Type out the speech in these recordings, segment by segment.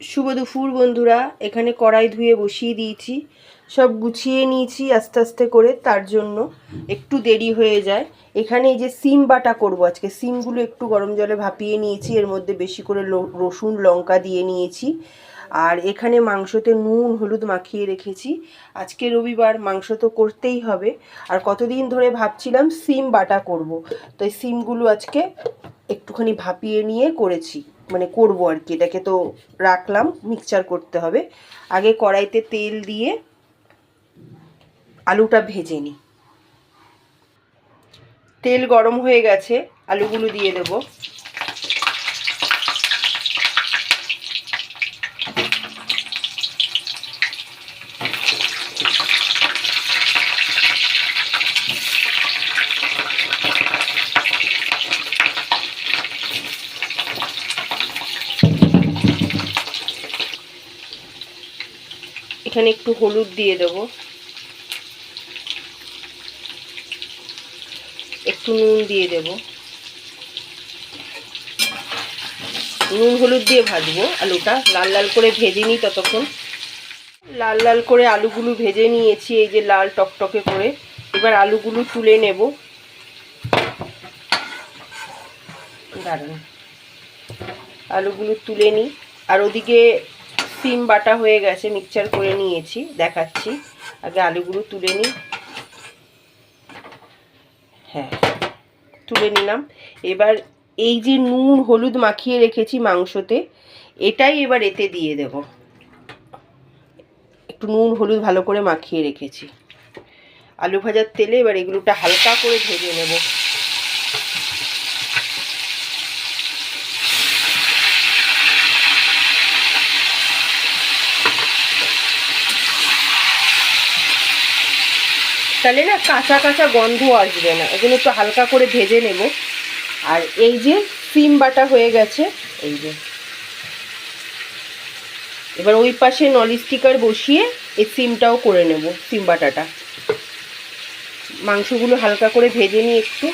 শুভ দুপুর বন্ধুরা। এখানে কড়াই ধুয়ে বসিয়ে দিয়েছি, সব গুছিয়ে নিয়েছি আস্তে আস্তে করে, তার জন্য একটু দেরি হয়ে যায়। এখানে এই যে সিম বাটা করব আজকে, সিমগুলো একটু গরম জলে ভাপিয়ে নিয়েছি, এর মধ্যে বেশি করে রসুন লঙ্কা দিয়ে নিয়েছি। আর এখানে মাংসতে নুন হলুদ মাখিয়ে রেখেছি। আজকে রবিবার, মাংস তো করতেই হবে। আর কতদিন ধরে ভাবছিলাম সিম বাটা করব, তো এই সিমগুলো আজকে একটুখানি ভাপিয়ে নিয়ে করেছি, মানে করবো আর কি। এটাকে তো রাখলাম, মিক্সচার করতে হবে। আগে কড়াইতে তেল দিয়ে আলুটা ভেজে নিই। তেল গরম হয়ে গেছে, আলুগুলো দিয়ে দেব। এখানে একটু হলুদ দিয়ে দেব, একটু নুন দিয়ে দেব। নুন হলুদ দিয়ে ভাজবো আলুটা, লাল লাল করে ভেজে নিই ততক্ষণ। লাল লাল করে আলুগুলো ভেজে নিয়েছি, এই যে লাল টকটকে করে। এবার আলুগুলো তুলে নেব। দাঁড়ান, আলুগুলো তুলে নিই। আর ওদিকে সিম বাটা হয়ে গেছে, মিক্সচার করে নিয়েছি, দেখাচ্ছি। আগে আলুগুলো তুলে নিই। হ্যাঁ, তুলে নিলাম। এবার এই যে নুন হলুদ মাখিয়ে রেখেছি মাংসতে, এটাই এবার এতে দিয়ে দেব। একটু নুন হলুদ ভালো করে মাখিয়ে রেখেছি। আলু ভাজার তেলে এবার এগুলোটা হালকা করে ভেজে নেব। তাহলে না কাঁচা কাঁচা গন্ধ আসবে না, এগুলো একটু হালকা করে ভেজে নেব। আর এই যে সিম বাটা হয়ে গেছে, এই যে এবার ওই পাশে ননস্টিকার বসিয়ে এই সিমটাও করে নেব, সিম বাটাটা। মাংসগুলো হালকা করে ভেজে নিই, একটু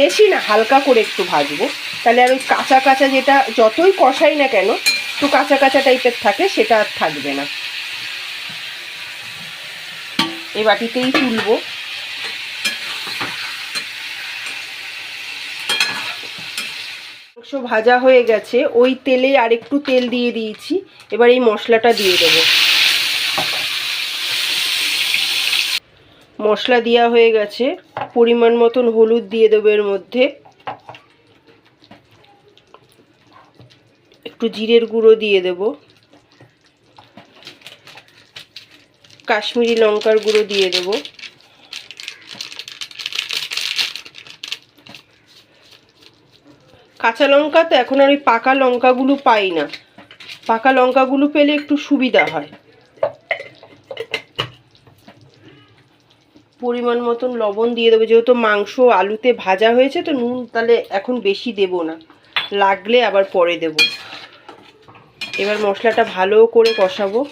বেশি না, হালকা করে একটু ভাজবো। তাহলে আর ওই কাঁচা কাঁচা, যেটা যতই কষাই না কেন একটু কাঁচা কাঁচা টাইপের থাকে, সেটা আর থাকবে না। এই বাটিতেই তুলবো। মাংস ভাজা হয়ে গেছে, ওই তেলে আর একটু তেল দিয়ে দিয়েছি। এবার এই মশলাটা দিয়ে দেবো। মশলা দেওয়া হয়ে গেছে, পরিমাণ মতন হলুদ দিয়ে দেবো এর মধ্যে। একটু জিরের গুঁড়ো দিয়ে দেব, কাশ্মীরি লঙ্কার গুঁড়ো দিয়ে দেব, কাঁচা লঙ্কা তো এখন আর ওই পাকা লঙ্কাগুলো পাই না, পাকা লঙ্কাগুলো পেলে একটু সুবিধা হয়। পরিমাণ মতন লবণ দিয়ে দেবো, যেহেতু মাংস আলুতে ভাজা হয়েছে তো নুন তাহলে এখন বেশি দেব না, লাগলে আবার পরে দেব। এবার মশলাটা ভালো করে কষাবো।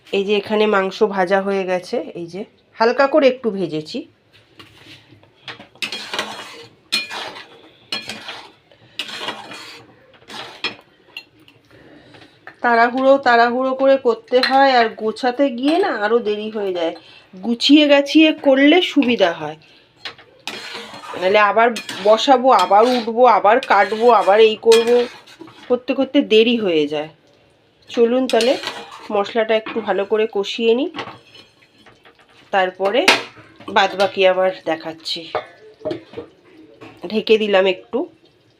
এই যে এখানে মাংস ভাজা হয়ে গেছে, এই যে হালকা করে একটু ভেজেছি। তাড়াহুড়ো করে করতে হয়, আর গোছাতে গিয়ে না আরও দেরি হয়ে যায়। গুছিয়ে গাছিয়ে করলে সুবিধা হয়, নাহলে আবার বসাবো, আবার উঠবো, আবার কাটবো, আবার এই করব, করতে করতে দেরি হয়ে যায়। চলুন তাহলে মশলাটা একটু ভালো করে কষিয়ে নিই, তারপরে বাদবাকি আবার দেখাচ্ছি। ঢেকে দিলাম, একটু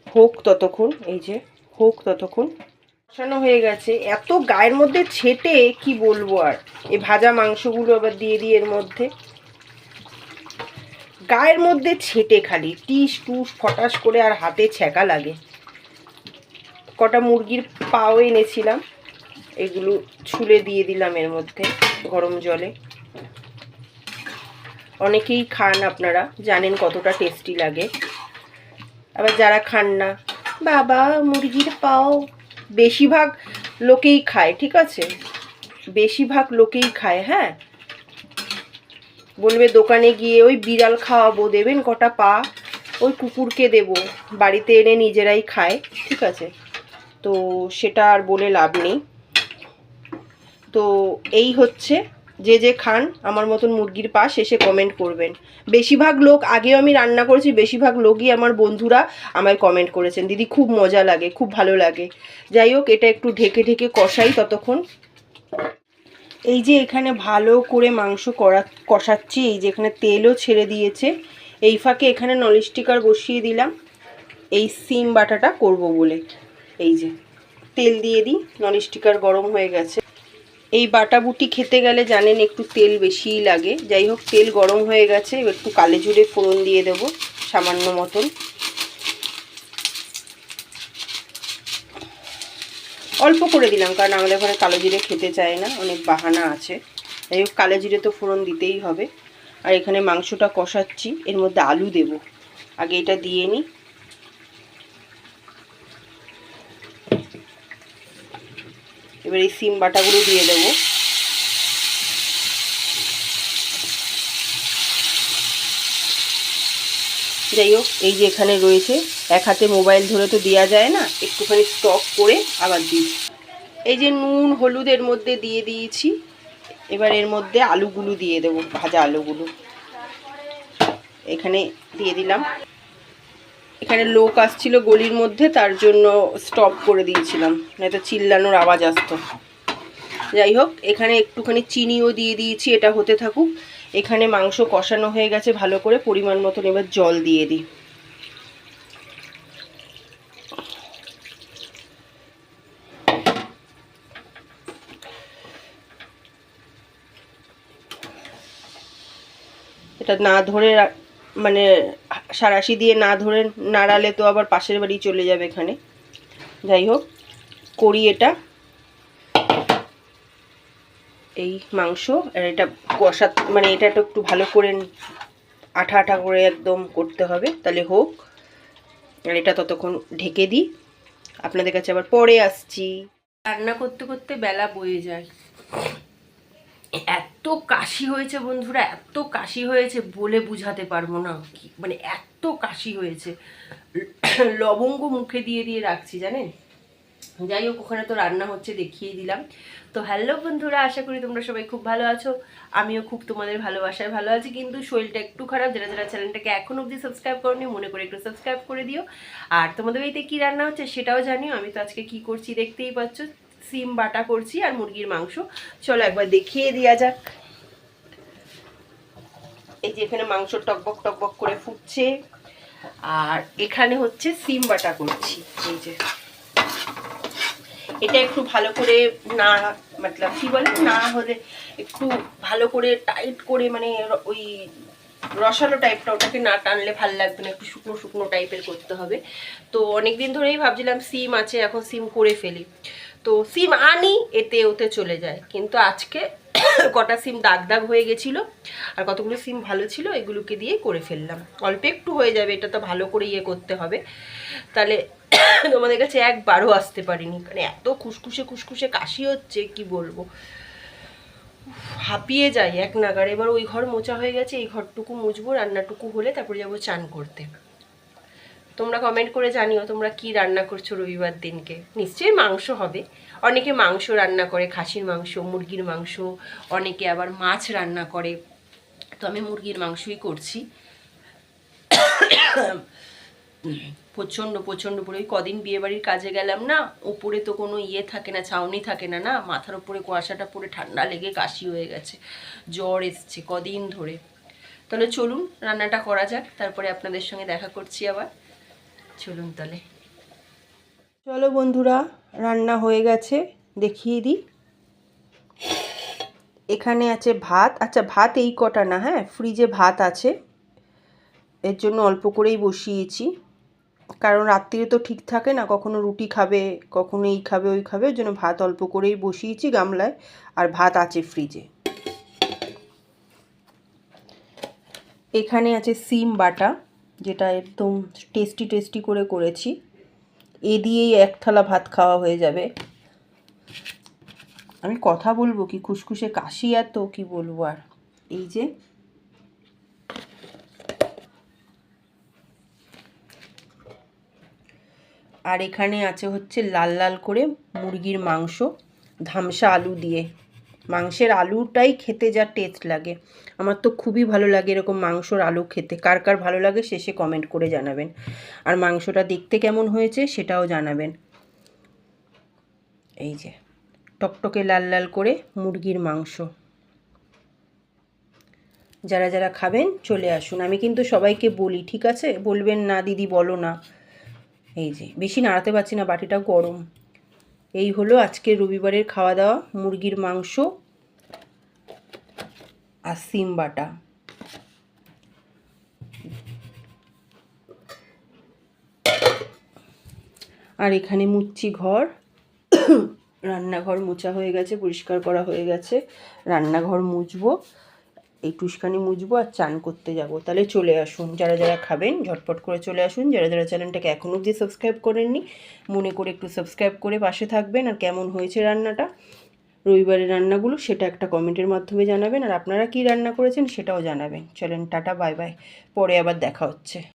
হোক ততক্ষণ, এই যে হোক ততক্ষণ। কষানো হয়ে গেছে, এত গায়ের মধ্যে ছেটে কি বলবো। আর এই ভাজা মাংসগুলো আবার দিয়ে দিই এর মধ্যে, গায়ের মধ্যে ছেটে খালি টিস টুস ফটাস করে, আর হাতে ছ্যাঁকা লাগে। কটা মুরগির পাও এনেছিলাম, এগুলো ছুলে দিয়ে দিলাম এর মধ্যে গরম জলে। অনেকেই খান, আপনারা জানেন কতটা টেস্টি লাগে। আবার যারা খান না, বাবা মুরগির পাও, বেশিরভাগ লোকেই খায়, ঠিক আছে, বেশিরভাগ লোকেই খায়। হ্যাঁ, বলবে দোকানে গিয়ে ওই বিড়াল খাওয়াবো, দেবেন কটা পা, ওই কুকুরকে দেব, বাড়িতে এনে নিজেরাই খায়, ঠিক আছে। তো সেটা আর বলে লাভ নেই। তো এই হচ্ছে, যে যে খান আমার মতন মুরগির পা শেষে কমেন্ট করবেন। বেশিরভাগ লোক, আগেও আমি রান্না করেছি, বেশিরভাগ লোকই আমার বন্ধুরা আমায় কমেন্ট করেছেন, দিদি খুব মজা লাগে, খুব ভালো লাগে। যাই হোক, এটা একটু ঢেকে ঢেকে কষাই ততক্ষণ। এই যে এখানে ভালো করে মাংস কষাচ্ছি, এই যে এখানে তেলও ছেড়ে দিয়েছে। এই ফাঁকে এখানে ননস্টিকার বসিয়ে দিলাম এই সিম বাটাটা করব বলে। এই যে তেল দিয়ে দিই, ননস্টিকার গরম হয়ে গেছে। এই বাটা বুটি খেতে গেলে জানেন একটু তেল বেশিই লাগে। যাই হোক, তেল গরম হয়ে গেছে, একটু কালো জিরে ফোড়ন দিয়ে দেব সামান্য মতন, অল্প করে দিলাম, কারণ আমাদের ঘরে কালো জিরে খেতে চায় না, অনেক বাহানা আছে। যাই হোক, কালো জিরে তো ফোড়ন দিতেই হবে। আর এখানে মাংসটা কষাচ্ছি, এর মধ্যে আলু দেব, আগে এটা দিয়ে নিই। এবার এই সিম বাটাগুলো দিয়ে দেবো। যাই হোক, এই যে এখানে রয়েছে, এক হাতে মোবাইল ধরে তো দেওয়া যায় না, একটুখানি স্টক করে আবার দিই। এই যে নুন হলুদ এর মধ্যে দিয়ে দিয়েছি। এবার এর মধ্যে আলুগুলো দিয়ে দেবো, ভাজা আলুগুলো এখানে দিয়ে দিলাম। এখানে লোক আসছিল গলির মধ্যে, তার জন্য স্টপ করে দিয়েছিলাম, নয়তো চিল্লানোর আওয়াজ আসতো। যাই হোক, এখানে একটুখানি চিনিও দিয়ে দিয়েছি, এটা হতে থাকুক। এখানে মাংস কষানো হয়ে গেছে ভালো করে, পরিমাণ মতন এবার জল দিয়ে দিই। এটা না ধরে, মানে সাঁড়াশি দিয়ে না ধরে নাড়ালে তো আবার পাশের বাড়ি চলে যাবে এখানে। যাই হোক, করি এটা। এই মাংস আর এটা কষা, মানে এটা একটু ভালো করে আঠা আঠা করে একদম করতে হবে, তাহলে হোক। আর এটা ততক্ষণ ঢেকে দিই, আপনাদের কাছে আবার পরে আসছি। রান্না করতে করতে বেলা বয়ে যায়। এত কাশি হয়েছে বন্ধুরা, এত কাশি হয়েছে বলে বুঝাতে পারবো না, মানে এত কাশি হয়েছে। লবঙ্গ মুখে দিয়ে দিয়ে রাখছি জানেন। যাই হোক, ওখানে তো রান্না হচ্ছে, দেখিয়ে দিলাম। তো হ্যালো বন্ধুরা, আশা করি তোমরা সবাই খুব ভালো আছো। আমিও খুব তোমাদের ভালোবাসায় ভালো আছি, কিন্তু শরীরটা একটু খারাপ। যারা যারা চ্যানেলটাকে এখন অবধি সাবস্ক্রাইব করোনি, মনে করে একটু সাবস্ক্রাইব করে দিও। আর তোমাদের বাড়িতে কী রান্না হচ্ছে সেটাও জানিও। আমি তো আজকে কি করছি দেখতেই পাচ্ছ, সিম বাটা করছি আর মুরগির মাংস। চলো একবার দেখিয়ে দেওয়া যাক। এই যে এখানে মাংস টকবক টকবক করে ফুটছে, আর এখানে হচ্ছে সিম বাটা করছি। এই যে এটা একটু ভালো করে না, মতলব কি বলে, না হলে একটু ভালো করে টাইট করে, মানে ওই রসালো টাইপটা, ওটাকে না টানলে ভাল লাগবে না, একটু শুকনো শুকনো টাইপের করতে হবে। তো অনেকদিন ধরেই ভাবছিলাম সিম আছে, এখন সিম করে ফেলি। তো সিম আনি, এতে ওতে চলে যায়, কিন্তু আজকে কটা সিম দাগ দাগ হয়ে গেছিলো, আর কতগুলো সিম ভালো ছিল, এগুলোকে দিয়ে করে ফেললাম। অল্প একটু হয়ে যাবে, এটা তো ভালো করে ইয়ে করতে হবে, তাহলে তোমাদের কাছে একবারও আসতে পারিনি, মানে এত খুসখুসে খুসখুসে কাশি হচ্ছে কি বলবো, হাঁপিয়ে যাই এক নাগাড়ে। এবার ওই ঘর মোছা হয়ে গেছে, এই ঘরটুকু মুছবো, রান্নাটুকু হলে তারপরে যাবো চান করতে। তোমরা কমেন্ট করে জানিও তোমরা কি রান্না করছো রবিবার দিনকে। নিশ্চয়ই মাংস হবে, অনেকে মাংস রান্না করে, খাসির মাংস, মুরগির মাংস, অনেকে আবার মাছ রান্না করে। তো আমি মুরগির মাংসই করছি। প্রচণ্ড প্রচণ্ড পরে, ওই কদিন বিয়েবাড়ির কাজে গেলাম না, উপরে তো কোনো ইয়ে থাকে না, ছাউনি থাকে না, না মাথার উপরে কুয়াশাটা পরে ঠান্ডা লেগে কাশি হয়ে গেছে, জ্বর এসছে কদিন ধরে। তাহলে চলুন রান্নাটা করা যাক, তারপরে আপনাদের সঙ্গে দেখা করছি আবার। চলুন তাহলে। চলো বন্ধুরা, রান্না হয়ে গেছে, দেখিয়ে দিই। এখানে আছে ভাত। আচ্ছা, ভাত এই কটা না, হ্যাঁ ফ্রিজে ভাত আছে, এর জন্য অল্প করেই বসিয়েছি, কারণ রাত্রিরে তো ঠিক থাকে না, কখনো রুটি খাবে, কখনো এই খাবে ওই খাবে, ওই জন্য ভাত অল্প করেই বসিয়েছি গামলায়, আর ভাত আছে ফ্রিজে। এখানে আছে সিম বাটা, যেটা একদম টেস্টি টেস্টি করে করেছি, এ দিয়েই এক থালা ভাত খাওয়া হয়ে যাবে। আমি কথা বলবো কি, খুসখুসে কাশি এত, কি বলবো আর। এই যে আর এখানে আছে হচ্ছে লাল লাল করে মুরগির মাংস, ধামসা আলু দিয়ে। মাংসের আলুটাই খেতে যা টেস্ট লাগে, আমার তো খুবই ভালো লাগে এরকম মাংসর আলু খেতে। কার কার ভালো লাগে শেষে কমেন্ট করে জানাবেন। আর মাংসটা দেখতে কেমন হয়েছে সেটাও জানাবেন। এই যে টকটকে লাল লাল করে মুরগির মাংস। যারা যারা খাবেন চলে আসুন। আমি কিন্তু সবাইকে বলি, ঠিক আছে? বলবেন না দিদি বলো না। এই যে বেশি নাড়াতে পারছি না, বাটিটা গরম। এই হলো আজকে রবিবারের খাওয়া দাওয়া, মুরগির মাংস আর সিম বাটা। আর এখানে মুচ্ছি ঘর, রান্নাঘর মোছা হয়ে গেছে, পরিষ্কার করা হয়ে গেছে। রান্নাঘর মুছবো, একটুখানি মুছবো আর চান করতে যাব। তাহলে চলে আসুন, যারা যারা খাবেন ঝটপট করে চলে আসুন। যারা যারা চ্যানেলটাকে এখনও অবধি সাবস্ক্রাইব করেননি মনে করে একটু সাবস্ক্রাইব করে পাশে থাকবেন। আর কেমন হয়েছে রান্নাটা, রবিবারের রান্নাগুলো, সেটা একটা কমেন্টের মাধ্যমে জানাবেন। আর আপনারা কি রান্না করেছেন সেটাও জানাবেন। চলেন টাটা, বাই বাই, পরে আবার দেখা হচ্ছে।